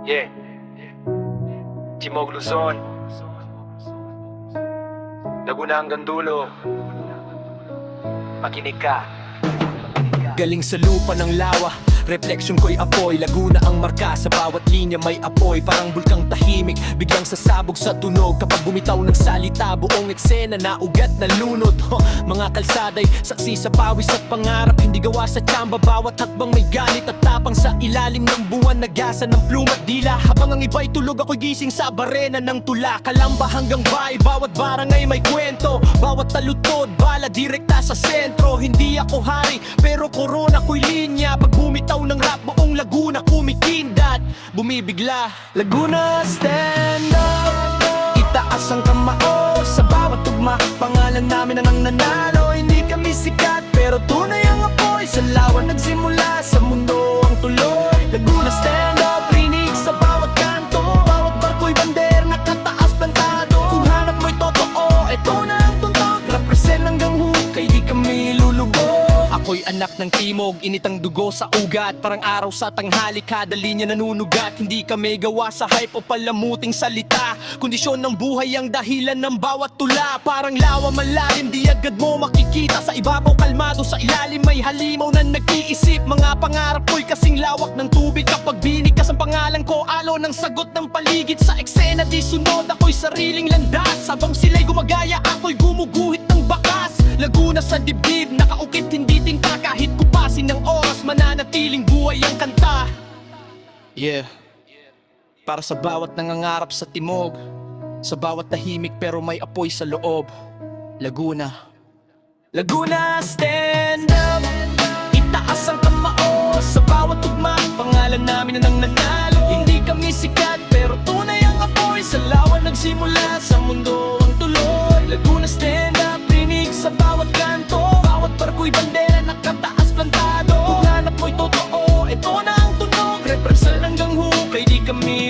Yeah, Timog Luzon, Laguna hanggang dulo. Makinig ka. Galing sa lupa ng lawa, refleksyon ko'y apoy. Laguna ang marka, sa bawat linya may apoy. Parang bulkang tahimik, biglang sasabog sa tunog. Kapag bumitaw ng salita, buong eksena na ugat na lunod. Mga kalsaday, saksi sa pawis at pangarap. Hindi gawa sa tsamba, bawat hakbang may galit at tapang. Sa ilalim ng buwan, nagasa ng pluma at dila. Habang ang iba'y tulog, ako'y gising sa barena ng tula. Kalamba hanggang bay, bawat barangay may kwento. Bawat talutod, bala direkta sa sentro. Hindi ako hari, pero corona ko'y linya. Pag bumitaw ng rap, buong Laguna kumikindat, bumibigla. Laguna, stand up, itaas ang kamao. Sa bawat tugma, pangalan namin ang nanalo. Hindi kami sikat, pero tunay ang apoy. Sa lawan nagsimula, sa mundo ang tuloy. Laguna, stand up, rinig sa bawat kanto. Bawat barko'y bander, nakataas plantado. Kung hanap mo'y totoo, eto na ang tuntog. Represent hanggang hukay, di kami lulubog. Ako'y anak ng timog, initang dugo sa ugat. Parang araw sa tanghali, kada linya nanunugat. Hindi kami gawa sa hype o palamuting salita. Kondisyon ng buhay ang dahilan ng bawat tula. Parang lawa malalim, di agad mo makikita. Sa ibabaw kalmado, sa ilalim may halimaw na nag-iisip. Mga pangarap ko'y kasing lawak ng tubig. Kapag binigkas ang pangalan ko, alo ng sagot ng paligid. Sa eksena di sunod, ako'y sariling landas. Habang sila'y gumagaya, ako'y gumuguhit ng bakas. Laguna sa dibdib, nakaukit hindi tinta. Kahit kupasin ng oras, mananatiling buhay ang kanta. Yeah, para sa bawat nangangarap sa timog, sa bawat tahimik pero may apoy sa loob. Laguna, Laguna, stand up, itaas ang kamao. Sa bawat tugma, pangalan namin ang nanalo. Hindi kami sikat pero tunay ang apoy. Sa lawan nagsimula, sa mundo ang tuloy. Laguna, stand up, rinig sa bawat kanto. Bawat barko'y bandera, nakataas plantado. Kung hanap mo'y totoo, ito na ang tunog. Represent hanggang hukay, di kami